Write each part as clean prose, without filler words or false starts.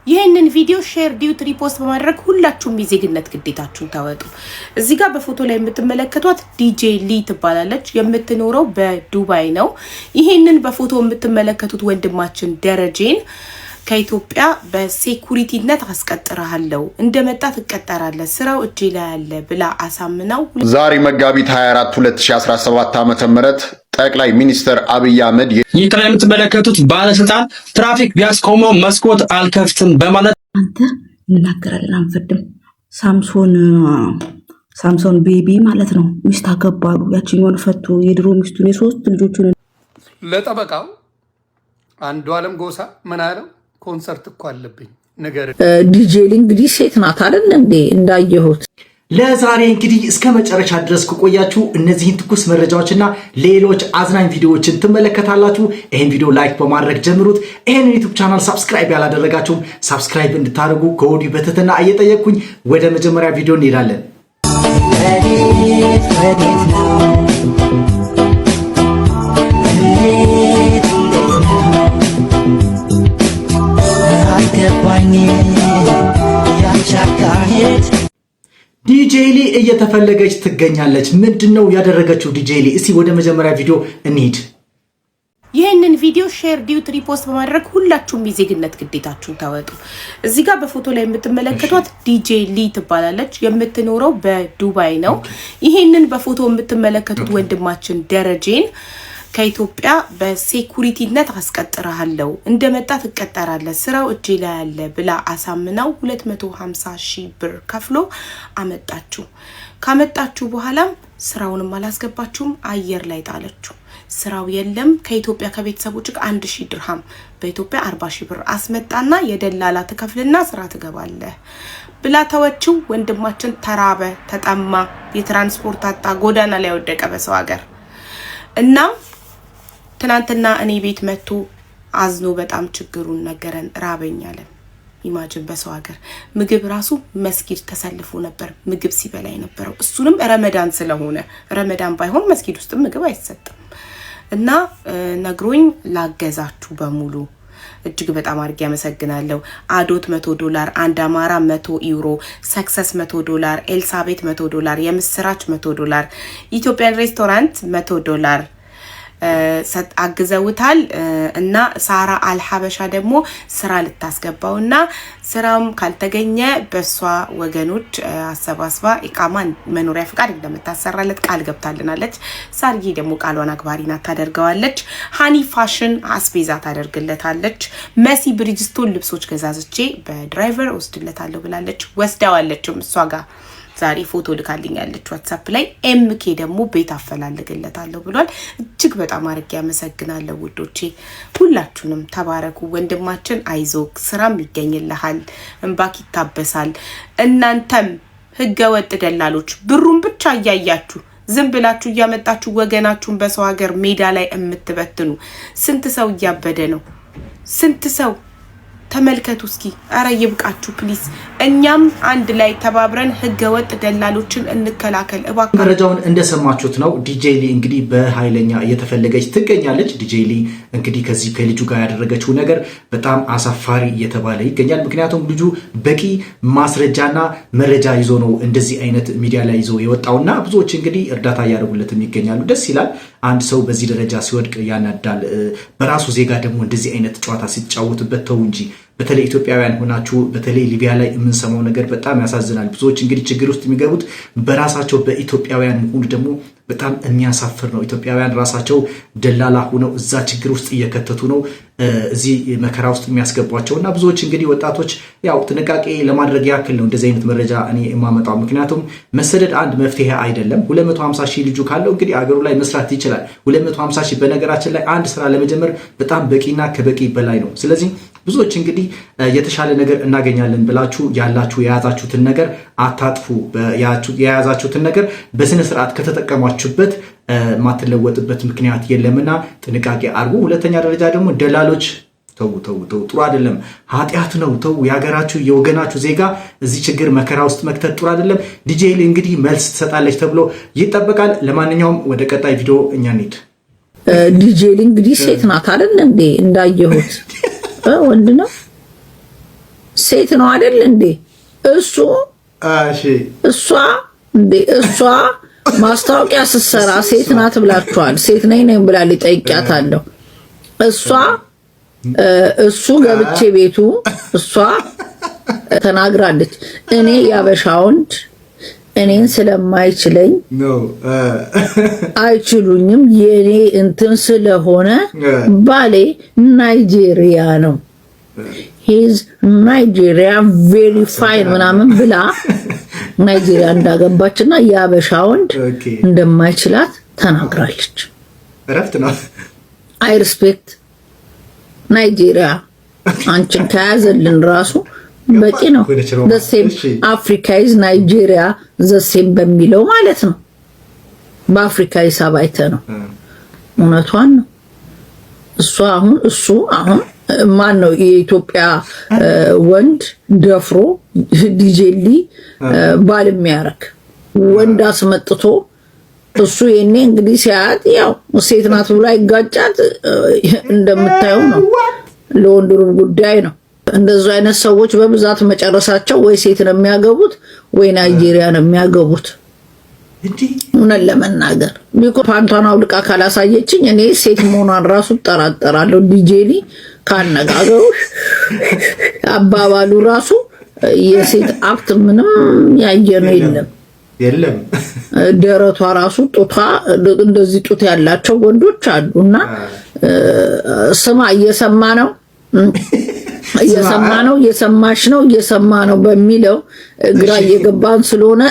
ይሄንን ቪዲዮ ሼር ዲዩት ሪፖስት በማድረግ ሁላችሁም የዜግነት ግዴታችሁን ታወጡ። እዚህ ጋር በፎቶ ላይ የምትመለከቷት ዲጄ ሊ ትባላለች። የምትኖረው በዱባይ ነው። ይሄንን በፎቶ የምትመለከቱት ወንድማችን ደረጀን ከኢትዮጵያ በሴኩሪቲነት አስቀጥራለሁ እንደመጣ ተቀጠራለህ ስራው እጄ ላይ ያለ ብላ አሳምናው ዛሬ መጋቢት 24 2017 ዓ.ም ጠቅላይ ሚኒስትር አብይ አህመድ ይህ የምትመለከቱት ባለስልጣን ትራፊክ ቢያስቆመው መስኮት አልከፍትም በማለት አንተ እናገራለን አንፈድም። ሳምሶን ቤቢ ማለት ነው ሚስት አገባሉ። ያቺኛውን ፈቱ የድሮ ሚስቱን የሶስት ልጆቹን ለጠበቃው አንዱ ዓለም ጎሳ ምን አለው? ኮንሰርት እኮ አለብኝ ነገር ዲጄ ሊ እንግዲህ ሴት ናት አይደል እንዴ? እንዳየሁት ለዛሬ እንግዲህ እስከ መጨረሻ ድረስ ከቆያችሁ እነዚህን ትኩስ መረጃዎችና ሌሎች አዝናኝ ቪዲዮዎችን ትመለከታላችሁ። ይሄን ቪዲዮ ላይክ በማድረግ ጀምሩት። ይሄን ዩቲዩብ ቻናል ሰብስክራይብ ያላደረጋችሁም ሰብስክራይብ እንድታደርጉ ከወዲሁ በትህትና እየጠየቅኩኝ ወደ መጀመሪያ ቪዲዮ እንሄዳለን። ዲጄ ሊ እየተፈለገች ትገኛለች። ምንድነው ያደረገችው ዲጄ ሊ? እስቲ ወደ መጀመሪያ ቪዲዮ እንሂድ። ይሄንን ቪዲዮ ሼር ዲዩት ሪፖስት በማድረግ ሁላችሁም የዜግነት ግዴታችሁን ታወጡ። እዚህ ጋር በፎቶ ላይ የምትመለከቷት ዲጄ ሊ ትባላለች። የምትኖረው በዱባይ ነው። ይሄንን በፎቶ የምትመለከቱት ወንድማችን ደረጀን ከኢትዮጵያ በሴኩሪቲነት አስቀጥራለሁ እንደመጣ ተቀጠራለህ ስራው እጄ ላይ ያለ ብላ አሳምናው 250,000 ብር ከፍሎ አመጣችሁ። ካመጣችሁ በኋላም ስራውንም አላስገባችሁም፣ አየር ላይ ጣለችው። ስራው የለም። ከኢትዮጵያ ከቤተሰቦች 1000 ድርሃም በኢትዮጵያ 40,000 ብር አስመጣና የደላላ ተከፍልና ስራ ትገባለህ ብላ ተወችው። ወንድማችን ተራበ፣ ተጠማ፣ የትራንስፖርት አጣ፣ ጎዳና ላይ ወደቀ በሰው ሀገር እና ትናንትና እኔ ቤት መጥቶ አዝኖ በጣም ችግሩን ነገረን። ራበኛለን። ኢማጂን በሰው ሀገር ምግብ ራሱ መስጊድ ተሰልፎ ነበር ምግብ ሲበላ የነበረው። እሱንም ረመዳን ስለሆነ ረመዳን ባይሆን መስጊድ ውስጥ ምግብ አይሰጥም። እና ነግሮኝ ላገዛችሁ በሙሉ እጅግ በጣም አድርጌ ያመሰግናለሁ። አዶት $100፣ አንድ አማራ $100፣ ሰክሰስ $100፣ ኤልሳቤት $100፣ የምስራች $100፣ ኢትዮጵያን ሬስቶራንት $100 አግዘውታል። እና ሳራ አልሐበሻ ደግሞ ስራ ልታስገባውና ስራም ካልተገኘ በሷ ወገኖች አሰባስባ ኢቃማ መኖሪያ ፍቃድ እንደምታሰራለት ቃል ገብታልናለች። ሳርጊ ደግሞ ቃሏን አክባሪ ናት፣ ታደርገዋለች። ሃኒ ፋሽን አስቤዛ ታደርግለታለች። መሲ ብሪጅስቶን ልብሶች ገዛዝቼ በድራይቨር ወስድለታለሁ ብላለች። ወስዳዋለችም እሷ ጋር ዛሬ ፎቶ ልካልኛለች ዋትስአፕ ላይ። ኤምኬ ደግሞ ቤት አፈላልግለታለሁ ብሏል። እጅግ በጣም አድርጌ ያመሰግናለሁ ውዶቼ፣ ሁላችሁንም ተባረኩ። ወንድማችን አይዞክ፣ ስራም ይገኝልሃል፣ እንባክ ይታበሳል። እናንተም ህገወጥ ደላሎች ብሩን ብቻ እያያችሁ ዝም ብላችሁ እያመጣችሁ ወገናችሁን በሰው ሀገር ሜዳ ላይ እምትበትኑ ስንት ሰው እያበደ ነው። ስንት ሰው ተመልከቱ እስኪ። አረ ይብቃችሁ ፕሊስ። እኛም አንድ ላይ ተባብረን ህገወጥ ደላሎችን እንከላከል እባክህ። መረጃውን እንደሰማችሁት ነው። ዲጄ ሊ እንግዲህ በኃይለኛ እየተፈለገች ትገኛለች። ዲጄ ሊ እንግዲህ ከዚህ ከልጁ ጋር ያደረገችው ነገር በጣም አሳፋሪ እየተባለ ይገኛል። ምክንያቱም ልጁ በቂ ማስረጃና መረጃ ይዞ ነው እንደዚህ አይነት ሚዲያ ላይ ይዞ የወጣውና ብዙዎች እንግዲህ እርዳታ እያደረጉለትም ይገኛሉ። ደስ ይላል። አንድ ሰው በዚህ ደረጃ ሲወድቅ ያናዳል። በራሱ ዜጋ ደግሞ እንደዚህ አይነት ጨዋታ ሲጫወትበት ተው እንጂ። በተለይ ኢትዮጵያውያን ሆናችሁ በተለይ ሊቢያ ላይ የምንሰማው ነገር በጣም ያሳዝናል። ብዙዎች እንግዲህ ችግር ውስጥ የሚገቡት በራሳቸው በኢትዮጵያውያን ሁሉ ደግሞ በጣም የሚያሳፍር ነው። ኢትዮጵያውያን ራሳቸው ደላላ ሆነው እዛ ችግር ውስጥ እየከተቱ ነው እዚህ መከራ ውስጥ የሚያስገቧቸውና ብዙዎች እንግዲህ ወጣቶች ያው ጥንቃቄ ለማድረግ ያክል ነው እንደዚህ አይነት መረጃ እኔ የማመጣው። ምክንያቱም መሰደድ አንድ መፍትሄ አይደለም። 250,000 ልጁ ካለው እንግዲህ አገሩ ላይ መስራት ይችላል። 250,000 በነገራችን ላይ አንድ ስራ ለመጀመር በጣም በቂና ከበቂ በላይ ነው። ስለዚህ ብዙዎች እንግዲህ የተሻለ ነገር እናገኛለን ብላችሁ ያላችሁ የያዛችሁትን ነገር አታጥፉ። የያዛችሁትን ነገር በስነ ስርዓት ከተጠቀማችሁበት ማትለወጥበት ምክንያት የለምና ጥንቃቄ አድርጉ። ሁለተኛ ደረጃ ደግሞ ደላሎች ተው ጥሩ አይደለም፣ ኃጢያት ነው። ተው የሀገራችሁ የወገናችሁ ዜጋ እዚህ ችግር መከራ ውስጥ መክተት ጥሩ አይደለም። ዲጄ ሊ እንግዲህ መልስ ትሰጣለች ተብሎ ይጠበቃል። ለማንኛውም ወደ ቀጣይ ቪዲዮ እኛ እንሂድ። ዲጄ ሊ እንግዲህ ሴት ናት አይደል እንዴ? እንዳየሁት ወንድ ነው ሴት ነው አይደል እንዴ? እሱ እሷ ማስታወቂያ ስትሰራ ሴት ናት ብላችኋል። ሴት ነኝ ብላ ጠይቂያታለሁ። እሱ ገብቼ ቤቱ እሷ ተናግራለች። እኔ ያበሻ ወንድ እኔን ስለማይችለኝ አይችሉኝም የኔ እንትን ስለሆነ ባሌ ናይጄሪያ ነው ሂዝ ናይጄሪያ ቬሪ ፋይን ምናምን ብላ ናይጄሪያ እንዳገባችና ያበሻ ወንድ እንደማይችላት ተናግራለች። እረፍት ነው። አይ ሪስፔክት ናይጄሪያ አንቺን ከያዘልን ራሱ በቂ ነው። ዘሴም አፍሪካ ኢዝ ናይጄሪያ ዘሴም በሚለው ማለት ነው። በአፍሪካ ሂሳብ አይተህ ነው። እውነቷን ነው። እሱ አሁን ማን ነው የኢትዮጵያ ወንድ ደፍሮ ዲጄሊ ባል የሚያረክ ወንድ አስመጥቶ እሱ የኔ እንግዲህ ሲያት ያው ሴት ናት ብሎ አይጋጫት እንደምታየው ነው። ለወንድ ጉዳይ ነው። እንደዚህ አይነት ሰዎች በብዛት መጨረሳቸው ወይ ሴት ነው የሚያገቡት ወይ ናይጄሪያ ነው የሚያገቡት። እውነት ለመናገር ቢኮ ፓንቷን አውልቃ ካላሳየችኝ እኔ ሴት መሆኗን ራሱ ጠራጠራለሁ። ዲጄሊ ካነጋገሩ አባባሉ ራሱ የሴት አክት ምንም ያየነው የለም። ደረቷ ራሱ ጡቷ እንደዚህ ጡት ያላቸው ወንዶች አሉና ስማ እየሰማ ነው በሚለው ግራ እየገባን ስለሆነ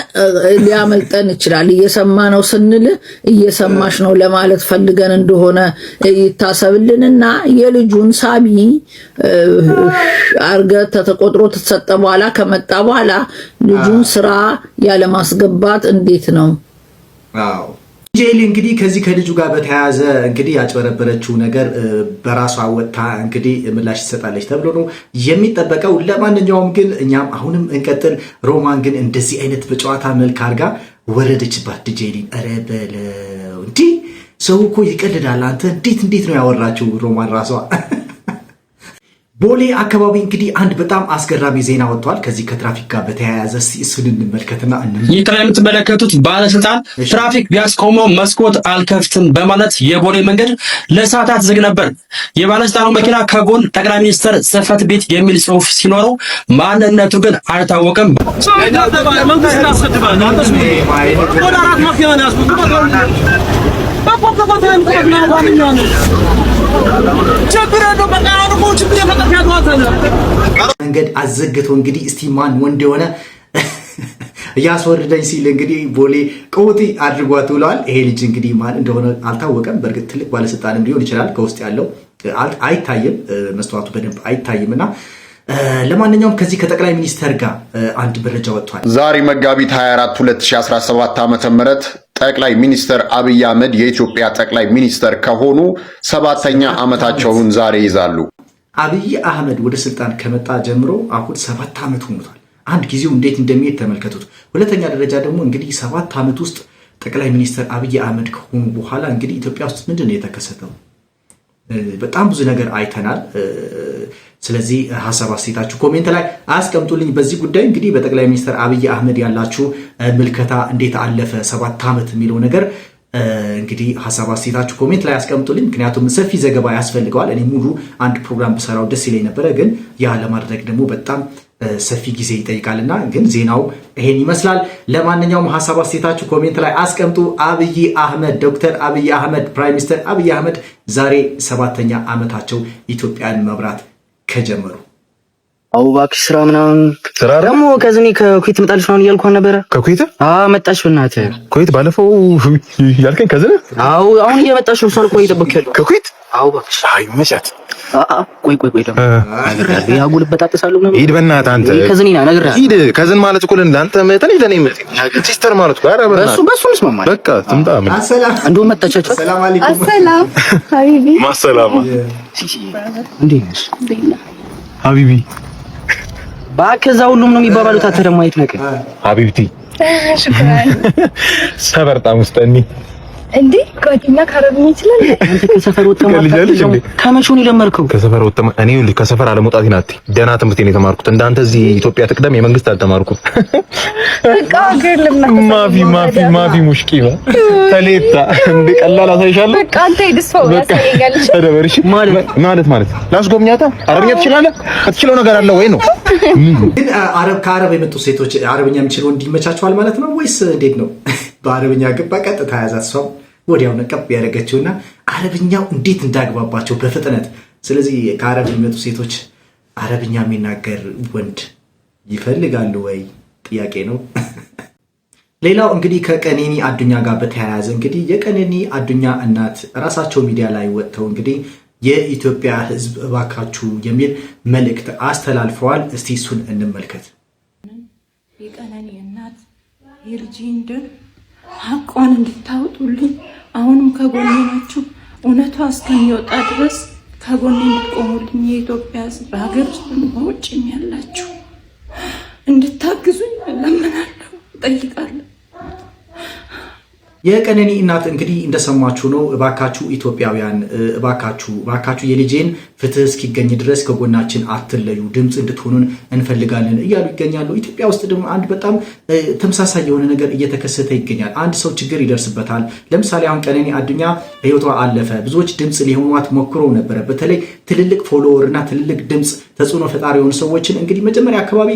ሊያመልጠን ይችላል። እየሰማ ነው ስንል እየሰማሽ ነው ለማለት ፈልገን እንደሆነ ይታሰብልንና የልጁን ሳቢ አርገ ተቆጥሮ ተሰጠ በኋላ ከመጣ በኋላ ልጁን ስራ ያለ ማስገባት እንዴት ነው? አዎ ዲጄሊ እንግዲህ ከዚህ ከልጁ ጋር በተያያዘ እንግዲህ ያጭበረበረችው ነገር በራሷ ወጥታ እንግዲህ ምላሽ ትሰጣለች ተብሎ ነው የሚጠበቀው። ለማንኛውም ግን እኛም አሁንም እንቀጥል። ሮማን ግን እንደዚህ አይነት በጨዋታ መልክ አድርጋ ወረደችባት ዲጄሊ። ኧረ በለው እንዲህ ሰው እኮ ይቀልዳል። አንተ እንዴት ነው ያወራችው ሮማን ራሷ። ቦሌ አካባቢ እንግዲህ አንድ በጣም አስገራሚ ዜና ወጥቷል። ከዚህ ከትራፊክ ጋር በተያያዘ እሱን እንመልከትና ይህ የምትመለከቱት ባለስልጣን ትራፊክ ቢያስቆመው መስኮት አልከፍትም በማለት የቦሌ መንገድ ለሰዓታት ዝግ ነበር። የባለስልጣኑ መኪና ከጎን ጠቅላይ ሚኒስትር ጽሕፈት ቤት የሚል ጽሑፍ ሲኖረው ማንነቱ ግን አልታወቀም። መንገድ አዘግቶ እንግዲህ እስቲ ማን ወንድ የሆነ እያስወርደኝ ሲል እንግዲህ ቦሌ ቀውጢ አድርጓት ውለዋል። ይሄ ልጅ እንግዲህ ማን እንደሆነ አልታወቀም። በእርግጥ ትልቅ ባለስልጣንም ሊሆን ይችላል። ከውስጥ ያለው አይታይም፣ መስተዋቱ በደንብ አይታይምና ለማንኛውም ከዚህ ከጠቅላይ ሚኒስተር ጋር አንድ መረጃ ወጥቷል። ዛሬ መጋቢት 24 2017 ዓ.ም ጠቅላይ ሚኒስትር አብይ አህመድ የኢትዮጵያ ጠቅላይ ሚኒስትር ከሆኑ 7ኛ ዓመታቸውን ዛሬ ይዛሉ። አብይ አህመድ ወደ ስልጣን ከመጣ ጀምሮ አሁን 7 ዓመት ሆኖታል። አንድ ጊዜው እንዴት እንደሚሄድ ተመልከቱት። ሁለተኛ ደረጃ ደግሞ እንግዲህ 7 ዓመት ውስጥ ጠቅላይ ሚኒስትር አብይ አህመድ ከሆኑ በኋላ እንግዲህ ኢትዮጵያ ውስጥ ምንድን ነው የተከሰተው? በጣም ብዙ ነገር አይተናል። ስለዚህ ሐሳብ አስተያየታችሁ ኮሜንት ላይ አስቀምጡልኝ። በዚህ ጉዳይ እንግዲህ በጠቅላይ ሚኒስትር አብይ አህመድ ያላችሁ ምልከታ እንዴት አለፈ 7 ዓመት የሚለው ነገር እንግዲህ ሐሳብ አስተያየታችሁ ኮሜንት ላይ አስቀምጡልኝ። ምክንያቱም ሰፊ ዘገባ ያስፈልገዋል። እኔ ሙሉ አንድ ፕሮግራም ብሰራው ደስ ይለኝ ነበረ፣ ግን ያ ለማድረግ ደግሞ በጣም ሰፊ ጊዜ ይጠይቃልና ግን ዜናው ይሄን ይመስላል። ለማንኛውም ሐሳብ አስተያየታችሁ ኮሜንት ላይ አስቀምጡ። አብይ አህመድ ዶክተር አብይ አህመድ ፕራይም ሚኒስተር አብይ አህመድ ዛሬ 7ኛ ዓመታቸው ኢትዮጵያን መብራት ከጀመሩ እባክሽ ስራ ምናምን ስራ ደግሞ ከዚህ ከኩዌት መጣልሽ ነው እያልኳን ነበረ። ከኩዌት መጣሽ? በእናትህ ኩዌት ባለፈው ያልከኝ ከዚህ አሁን እየመጣሽ ነው። ሳልቆይ እየጠበቅኩ ከኩዌት እባክሽ። አይ መቻት ቆይ ደግሞ ያጉል በጣጥሳለሁ ነው። ሂድ በእናትህ አንተ ከዚህ ና ነገር ሂድ። ከዚህ ማለት እኮ ለአንተ መተን ለኔ ሲስተር ማለት እኮ አረ በሱ እንስማማለን። በቃ ትምጣ። እንደውም መጣቻቸው። ሰላም አለይኩም። ሰላም ሀቢቢ። ማሰላማ እንዴት ነሽ ሀቢቢ? ባከዛ ሁሉም ነው የሚባባሉት። አተ ደግሞ አይት ነገር ሀቢብቲ ሽክራን ሰበርጣ ሙስተኒ እንዴ ጓደኛ ካረብኝ ይችላል። አንተ ከሰፈር ወጥተህ ማለት ከመቼውን የለመድከው? ከሰፈር ወጥተህ እኔ ከሰፈር አለመውጣት ናት። ደህና ትምህርቴን የተማርኩት እንዳንተ እዚህ ኢትዮጵያ ትቅደም የመንግስት አልተማርኩም። በቃ ግን ማፊ ሙሽኪባ ተሌታ እንደ ቀላል አሳይሻለሁ። በቃ አንተ ይድስው ያሳየኛል። ተደበርሽ ማለት ላስጎብኛታ። አረብኛ ትችላለህ? አትችለው ነገር አለ ወይ ነው? ግን ከአረብ የመጡ ሴቶች አረብኛ የሚችለው እንዲመቻቸዋል ማለት ነው ወይስ እንዴት ነው? በአረብኛ ገባ ቀጥታ ያዛት ሰው ወዲያው ነቀብ ያደረገችውና አረብኛው እንዴት እንዳግባባቸው በፍጥነት። ስለዚህ ከአረብ የሚመጡ ሴቶች አረብኛ የሚናገር ወንድ ይፈልጋሉ ወይ ጥያቄ ነው። ሌላው እንግዲህ ከቀነኒ አዱኛ ጋር በተያያዘ እንግዲህ የቀነኒ አዱኛ እናት ራሳቸው ሚዲያ ላይ ወጥተው እንግዲህ የኢትዮጵያ ሕዝብ እባካችሁ የሚል መልእክት አስተላልፈዋል። እስቲ እሱን እንመልከት። የቀነኒ እናት የልጄን ደም ሐቋን እንድታወጡልኝ አሁንም ከጎኔ ናችሁ። እውነቷ እስከሚወጣ ድረስ ከጎኔ እንድትቆሙልኝ የኢትዮጵያ ሕዝብ በሀገር ውስጥም በውጭም ያላችሁ እንድታግዙኝ እለምናለሁ፣ እጠይቃለሁ። የቀነኒ እናት እንግዲህ እንደሰማችሁ ነው። እባካችሁ ኢትዮጵያውያን እባካችሁ የልጄን ፍትህ እስኪገኝ ድረስ ከጎናችን አትለዩ፣ ድምፅ እንድትሆኑን እንፈልጋለን እያሉ ይገኛሉ። ኢትዮጵያ ውስጥ ደግሞ አንድ በጣም ተመሳሳይ የሆነ ነገር እየተከሰተ ይገኛል። አንድ ሰው ችግር ይደርስበታል። ለምሳሌ አሁን ቀነኒ አዱኛ ህይወቷ አለፈ። ብዙዎች ድምፅ ሊሆኗት ሞክረው ነበረ። በተለይ ትልልቅ ፎሎወር እና ትልልቅ ድምፅ ተጽዕኖ ፈጣሪ የሆኑ ሰዎችን እንግዲህ መጀመሪያ አካባቢ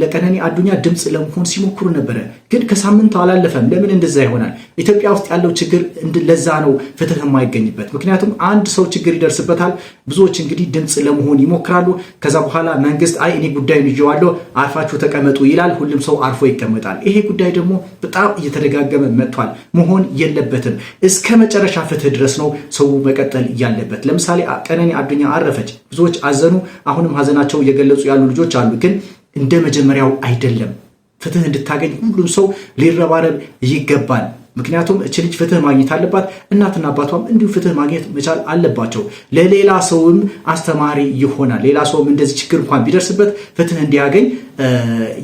ለቀነኒ አዱኛ ድምፅ ለመሆን ሲሞክሩ ነበረ። ግን ከሳምንቱ አላለፈም። ለምን እንደዛ ይሆናል? ኢትዮጵያ ውስጥ ያለው ችግር ለዛ ነው ፍትህ የማይገኝበት። ምክንያቱም አንድ ሰው ችግር ይደርስበታል። ብዙዎች እንግዲህ ድምፅ ለመሆን ይሞክራሉ። ከዛ በኋላ መንግስት አይ እኔ ጉዳዩን ይዤዋለሁ አርፋችሁ ተቀመጡ ይላል። ሁሉም ሰው አርፎ ይቀመጣል። ይሄ ጉዳይ ደግሞ በጣም እየተደጋገመ መጥቷል። መሆን የለበትም። እስከ መጨረሻ ፍትህ ድረስ ነው ሰው መቀጠል ያለበት። ለምሳሌ ቀነኒ አዱኛ አረፈች፣ ብዙዎች አዘኑ። አሁንም ሀዘናቸው እየገለጹ ያሉ ልጆች አሉ። ግን እንደ መጀመሪያው አይደለም። ፍትህ እንድታገኝ ሁሉም ሰው ሊረባረብ ይገባል። ምክንያቱም እች ልጅ ፍትህ ማግኘት አለባት። እናትና አባቷም እንዲሁ ፍትህ ማግኘት መቻል አለባቸው። ለሌላ ሰውም አስተማሪ ይሆናል። ሌላ ሰውም እንደዚህ ችግር እንኳን ቢደርስበት ፍትህ እንዲያገኝ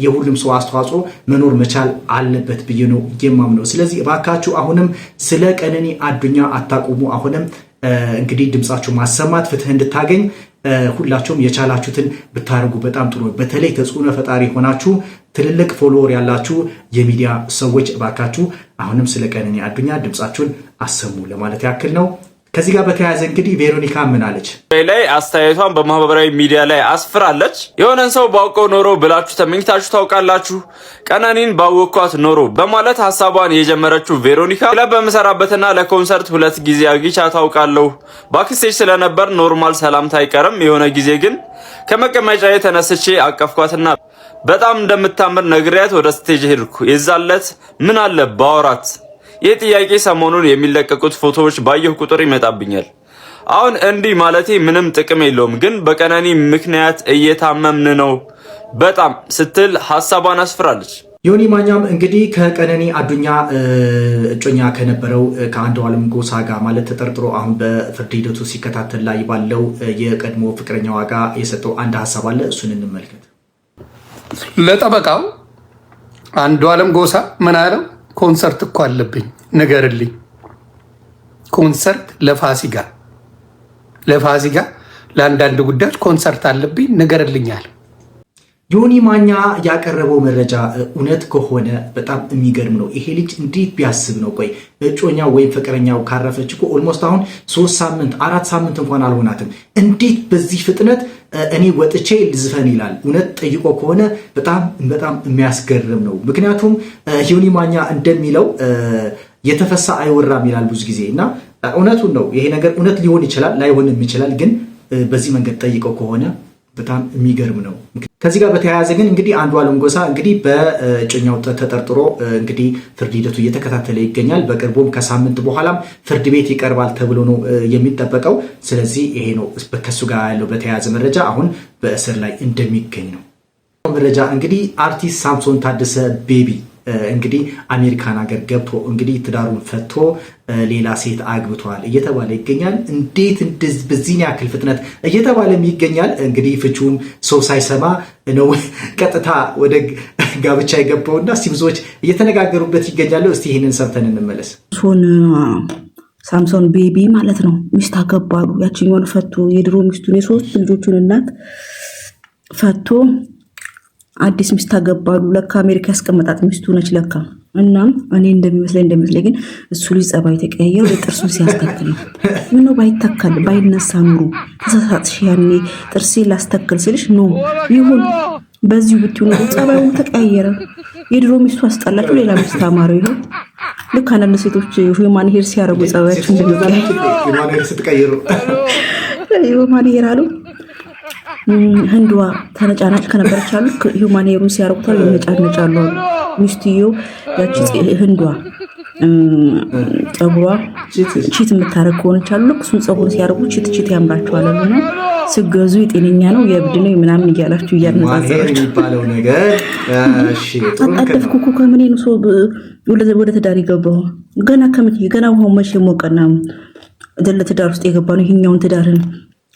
የሁሉም ሰው አስተዋጽኦ መኖር መቻል አለበት ብዬ ነው የማምነው። ስለዚህ እባካችሁ አሁንም ስለ ቀነኒ አዱኛ አታቁሙ። አሁንም እንግዲህ ድምጻችሁ ማሰማት ፍትህ እንድታገኝ ሁላችሁም የቻላችሁትን ብታደርጉ በጣም ጥሩ። በተለይ ተጽዕኖ ፈጣሪ ሆናችሁ ትልልቅ ፎሎወር ያላችሁ የሚዲያ ሰዎች እባካችሁ አሁንም ስለ ቀነኒ አዱኛ ድምጻችሁን አሰሙ ለማለት ያክል ነው። ከዚህ ጋር በተያያዘ እንግዲህ ቬሮኒካ ምን አለች? ላይ አስተያየቷን በማህበራዊ ሚዲያ ላይ አስፍራለች። የሆነን ሰው ባውቀው ኖሮ ብላችሁ ተመኝታችሁ ታውቃላችሁ? ቀነኒን ባወኳት ኖሮ በማለት ሀሳቧን የጀመረችው ቬሮኒካ በምሰራበትና ለኮንሰርት 2 ጊዜ አግኝቻ ታውቃለሁ። ባክስቴጅ ስለነበር ኖርማል ሰላምታ አይቀርም። የሆነ ጊዜ ግን ከመቀመጫ ተነስቼ አቀፍኳትና በጣም እንደምታምር ነግሪያት ወደ ስቴጅ ሄድኩ። የዛለት ምን አለ ባወራት። ይህ ጥያቄ ሰሞኑን የሚለቀቁት ፎቶዎች ባየሁ ቁጥር ይመጣብኛል። አሁን እንዲህ ማለቴ ምንም ጥቅም የለውም፣ ግን በቀነኒ ምክንያት እየታመምን ነው በጣም ስትል ሀሳቧን አስፍራለች። ዮኒ ማኛም እንግዲህ ከቀነኒ አዱኛ እጮኛ ከነበረው ከአንዱዓለም ጎሳ ጋር ማለት ተጠርጥሮ አሁን በፍርድ ሂደቱ ሲከታተል ላይ ባለው የቀድሞ ፍቅረኛዋ ጋር የሰጠው አንድ ሀሳብ አለ። እሱን እንመልከት። ለጠበቃው አንዱዓለም ጎሳ ምን አለው? ኮንሰርት እኮ አለብኝ ንገርልኝ። ኮንሰርት ለፋሲካ ለአንዳንድ ጉዳዮች ኮንሰርት አለብኝ ንገርልኝ አለ። ዮኒ ማኛ ያቀረበው መረጃ እውነት ከሆነ በጣም የሚገርም ነው። ይሄ ልጅ እንዴት ቢያስብ ነው? ቆይ እጮኛው ወይም ፍቅረኛው ካረፈች እኮ ኦልሞስት አሁን 3 ሳምንት 4 ሳምንት እንኳን አልሆናትም። እንዴት በዚህ ፍጥነት እኔ ወጥቼ ልዝፈን ይላል? እውነት ጠይቆ ከሆነ በጣም የሚያስገርም ነው። ምክንያቱም ዮኒ ማኛ እንደሚለው የተፈሳ አይወራም ይላል ብዙ ጊዜ እና እውነቱን ነው። ይሄ ነገር እውነት ሊሆን ይችላል ላይሆንም ይችላል። ግን በዚህ መንገድ ጠይቀው ከሆነ በጣም የሚገርም ነው። ከዚህ ጋር በተያያዘ ግን እንግዲህ አንዱዓለም ጎሳ እንግዲህ በእጮኛው ተጠርጥሮ እንግዲህ ፍርድ ሂደቱ እየተከታተለ ይገኛል። በቅርቡም ከሳምንት በኋላም ፍርድ ቤት ይቀርባል ተብሎ ነው የሚጠበቀው። ስለዚህ ይሄ ነው ከሱ ጋር ያለው በተያያዘ መረጃ አሁን በእስር ላይ እንደሚገኝ ነው መረጃ። እንግዲህ አርቲስት ሳምሶን ታደሰ ቤቢ እንግዲህ አሜሪካን ሀገር ገብቶ እንግዲህ ትዳሩን ፈቶ ሌላ ሴት አግብቷል እየተባለ ይገኛል። እንዴት በዚህ ያክል ፍጥነት እየተባለም ይገኛል። እንግዲህ ፍቹም ሰው ሳይሰማ ነው ቀጥታ ወደ ጋብቻ የገባውና እስቲ ብዙዎች እየተነጋገሩበት ይገኛሉ። እስቲ ይህንን ሰምተን እንመለስ። ሳምሶን ቤቢ ማለት ነው ሚስት አገባሉ። ያችኛውን ፈቶ የድሮ ሚስቱን የሶስት ልጆቹን እናት ፈቶ አዲስ ሚስት አገባሉ። ለካ አሜሪካ ያስቀመጣት ሚስቱ ነች ለካ። እናም እኔ እንደሚመስለኝ ግን እሱ ልጅ ጸባይ ተቀያየው ለጥርሱን ሲያስተክል ነው። ምነው ባይተካል ባይነሳ ኑሮ ተሳሳትሽ ያኔ ጥርሴ ላስተክል ሲልሽ ነው ይሁን በዚሁ ብትዩ ነው ጸባዩን ተቀያየረ። የድሮ ሚስቱ አስጣላችሁ ሌላ ሚስት አማረው ይሁን። ልክ አንዳንድ ሴቶች ሂውማን ሄር ሲያረጉ ጸባያቸው እንደዛ ነው። ሂውማን ሄር ስትቀይሩ ሂውማን ሄር አሉ። ህንዷ ተነጫናጭ ከነበረች አሉ ሂውማን ሄሩን ሲያረጉታል ይነጫነጫሉ። ሚስትዮ ያቺ ህንዷ ጸጉሯ ቺት የምታረግ ከሆነች አሉ እሱን ጸጉር ሲያረጉ ቺት ያምራቸዋል አሉና ስገዙ የጤነኛ ነው የእብድ ነው ምናምን እያላችሁ እያነጻጸራችሁ የሚባለው ነገር እሺ አጣደፍኩ እኮ ከምን ነው ሰው ወደ ትዳር የገባው ገና ውሃው መቼ ሞቀና ትዳር ውስጥ የገባ ነው። ይሄኛውን ትዳርን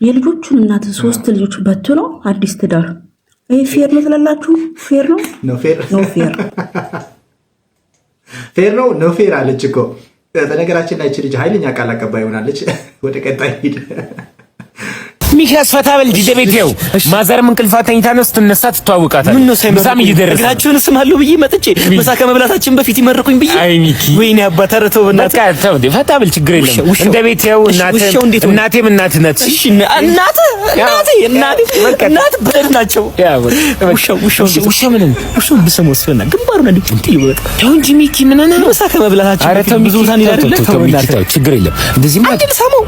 የልጆቹን እናት 3 ልጆች በቶ ነው አዲስ ትዳር። ይሄ ፌር ነው ትላላችሁ? ፌር ነው ነው ፌር አለች እኮ። በነገራችን ላይ እቺ ልጅ ኃይለኛ ቃል አቀባይ ሆናለች። ወደ ቀጣይ ሂድ ሚካስ ፈታበል ዲጄ ቤቴው ማዘርም እንቅልፋ ተኝታ ነው ስትነሳ ትተዋወቃታለህ። ምን ነው ሳይመሳም እየደረሰ እግራችሁን ስማሉ ብዬ መጥቼ ምሳ ከመብላታችን በፊት ይመርቁኝ ብዬ አይ ሚኪ ወይኔ አባታረተው በእናትህ በቃ ተው ፈታበል ችግር የለም እንደ ቤቴው እናቴም እናት ነች። እሺ እናት በደድ ናቸው። ያ ውሻ ምንም ውሻውን ብሰማው ስፈና ግንባሩን እንዴ ይወጣ ተው እንጂ ሚኪ ምን ነው ምሳ ከመብላታችን ኧረ ተው ብዙ ታን ይላል ተው ችግር የለም እንደዚህ ማለት ሰማው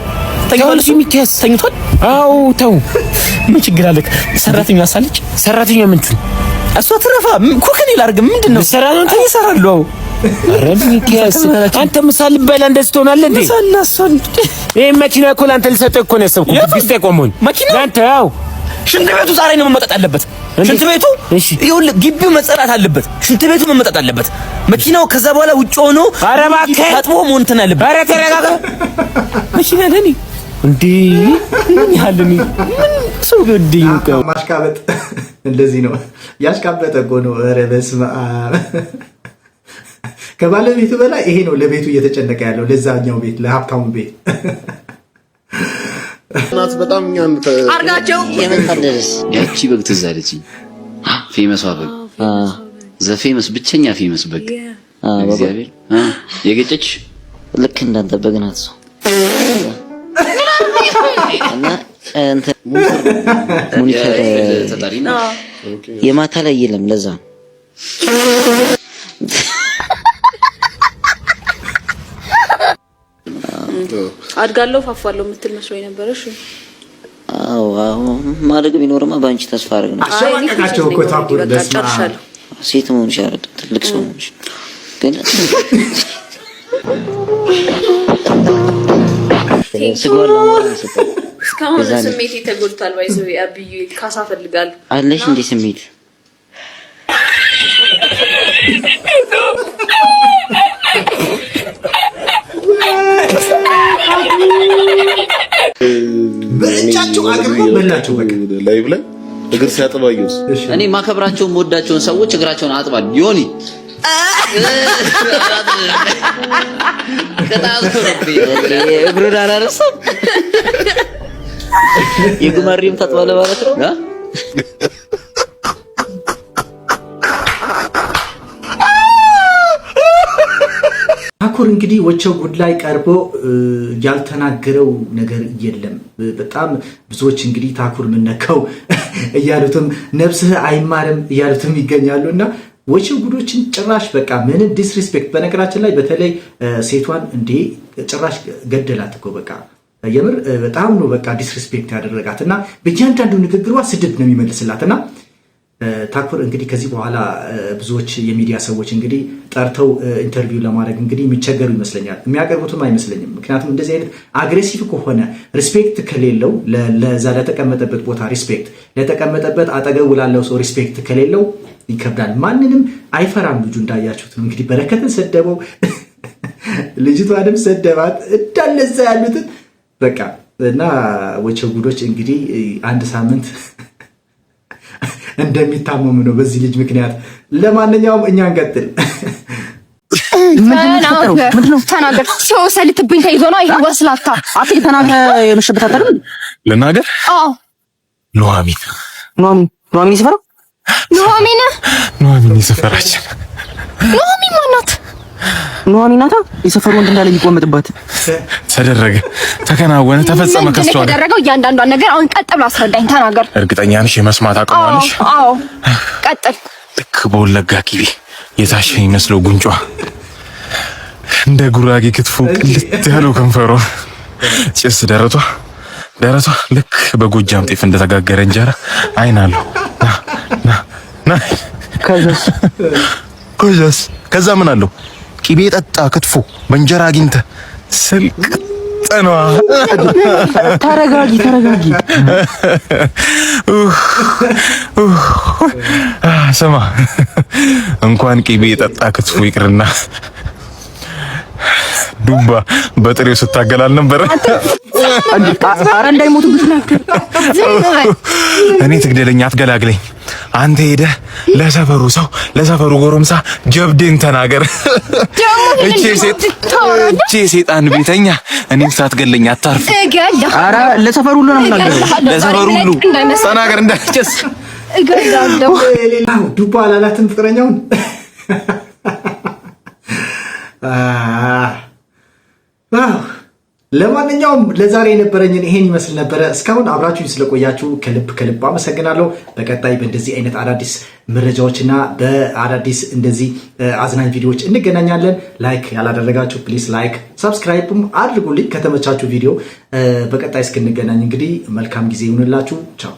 ተኝቷል። እሱ ሚኪያስ ተኝቷል። አው ተው ምን ችግር አለ? ሰራተኛ ሳልጭ ሰራተኛ ምን ትል እሷ ትረፋ ኩከን ይላርግ ምንድነው ሰራ ነው እንዴ ይሰራሉ። ኧረ ሚኪያስ አንተ ምሳል በላ እንደዚህ ትሆናለህ እንዴ? ሰላሰን ይሄ መኪና እኮ ላንተ ልሰጥህ እኮ ነው ያሰብኩት። ቢስቴ ቆሞኝ መኪና ላንተ ያው ሽንት ቤቱ ዛሬ ነው መመጣጥ አለበት። ሽንት ቤቱ ይኸውልህ ግቢው መጸዳት አለበት። ሽንት ቤቱ መመጣጥ አለበት። መኪናው ከዛ በኋላ ውጭ ሆኖ ኧረ እባክህ ታጥቦ ሞንተን አለበት። ኧረ ተረጋጋ መኪና ለኔ እንዴ ምን ያህልኝ ምን ሰው ገድኝ ነው ማሽቃበጥ እንደዚህ ነው ያሽቃበጠ እኮ ነው። ኧረ በስመ አብ ከባለቤቱ በላይ ይሄ ነው ለቤቱ እየተጨነቀ ያለው ለዛኛው ቤት ለሀብታሙ ቤት እናት በጣም ኛን አርጋቸው የመንፈለስ ያቺ በግ ትዝ አለችኝ። ፌመስ በግ ዘፌመስ ብቸኛ ፌመስ በግ እግዚአብሔር የገጨች ልክ እንዳንተ በግ ናት ሰው እና እንተ ሙኒተር ተጣሪና የማታ ላይ የለም ለዛ አድጋለሁ ፋፋለሁ የምትል መስሎኝ ነበር። እሺ አዎ ማድረግ ቢኖርማ ባንቺ ተስፋ አድርግ ነው። አሸማቀቃቸው እኮ ታኩር ደስማ ሴት መሆን ይሻላል ትልቅ ሰው ነሽ ግን ስጓላ እስካሁን ስሜት ተጎድቷል። ባይዘው አብዩ ካሳ ፈልጋለሁ አለሽ እንዴ ስሜት በእጃቸው አግርሞ በላቸው። በቃ ላይቭ ላይ እግር ሲያጥባዩስ እኔ ማከብራቸውን ወዳቸውን ሰዎች እግራቸውን አጥባል ዮኒ እግሩን አላረሰም የጉማሬም ታጥባለ ማለት ነው። ታኩር እንግዲህ ወቸው ጉድ ላይ ቀርቦ ያልተናገረው ነገር የለም። በጣም ብዙዎች እንግዲህ ታኩር ምነካው እያሉትም ነፍስህ አይማርም እያሉትም ይገኛሉና ወቸው ጉዶችን ጭራሽ በቃ ምን ዲስሪስፔክት። በነገራችን ላይ በተለይ ሴቷን እንዴ ጭራሽ ገደላት እኮ በቃ የምር በጣም ነው በቃ ዲስሪስፔክት ያደረጋትና በእያንዳንዱ ንግግሯ ስድብ ነው የሚመልስላትና ታኩር እንግዲህ ከዚህ በኋላ ብዙዎች የሚዲያ ሰዎች እንግዲህ ጠርተው ኢንተርቪው ለማድረግ እንግዲህ የሚቸገሩ ይመስለኛል። የሚያቀርቡትም አይመስለኝም። ምክንያቱም እንደዚህ አይነት አግሬሲቭ ከሆነ ሪስፔክት ከሌለው ለዛ ለተቀመጠበት ቦታ ሪስፔክት ለተቀመጠበት አጠገቡ ላለው ሰው ሪስፔክት ከሌለው ይከብዳል። ማንንም አይፈራም። ልጁ እንዳያችሁት ነው እንግዲህ በረከትን ሰደበው፣ ልጅቷንም ሰደባት እንዳለዛ ያሉትን በቃ እና ወቸው ጉዶች እንግዲህ አንድ ሳምንት እንደሚታመሙ ነው በዚህ ልጅ ምክንያት። ለማንኛውም እኛ እንቀጥል። ምንድነው? ተናገር። ሰው ሰልትብኝ ተይዞ ነው ይሄ ወስላታ። አትይ ተናገር። የመሸበት አይደል? ልናገር? አዎ ኑሐሚን ይሰፈራው? ኑሐሚን ይሰፈራችን። ኑሐሚን ማናት? ኑሐሚን ናታ። የሰፈሩ ወንድ እንዳለ የሚቆመጥባት ተደረገ፣ ተከናወነ፣ ተፈጸመ። ከሷ ጋር ተደረገው እያንዳንዷን ነገር አሁን ቀጥ ብላ አስረዳኝ። ተናገር። እርግጠኛ ነሽ የመስማት አቅም አለሽ? አዎ ቀጥል። ልክ በወለጋ ቂቤ የታሸ ይመስለው ጉንጯ፣ እንደ ጉራጌ ክትፎ ቅልት ያለው ከንፈሯ፣ ጭስ ደረቷ ልክ በጎጃም ጤፍ እንደተጋገረ እንጀራ አይን አለው። ና ከዛ ምን አለው? ቂቤ ጠጣ ክትፎ በእንጀራ አግኝተ ስልቅጠኗ። ተረጋጊ። ስማ እንኳን ቂቤ ጠጣ ክትፎ ይቅርና ዱባ በጥሬው ስታገላል ነበር። ኧረ እንዳይሞቱብሽ ነው። እኔ ትግደለኝ አትገላግለኝ። አንተ ሄደህ ለሰፈሩ ጎረምሳ ጀብዴን ተናገር። እቺ ሴጣን ቤተኛ እኔም ሳትገለኝ አታርፍ። ኧረ ለሰፈሩ ሁሉ ነው የምናገረው። ለሰፈሩ ሁሉ ተናገር እንዳይጨስ። ዱባ አላላትም ፍቅረኛውን። ለማንኛውም ለዛሬ የነበረኝን ይሄን ይመስል ነበረ። እስካሁን አብራችሁኝ ስለቆያችሁ ከልብ አመሰግናለሁ። በቀጣይ በእንደዚህ አይነት አዳዲስ መረጃዎችና በአዳዲስ እንደዚህ አዝናኝ ቪዲዮዎች እንገናኛለን። ላይክ ያላደረጋችሁ ፕሊስ ላይክ፣ ሰብስክራይብም አድርጉልኝ ከተመቻችሁ ቪዲዮ። በቀጣይ እስክንገናኝ እንግዲህ መልካም ጊዜ ይሁንላችሁ። ቻው።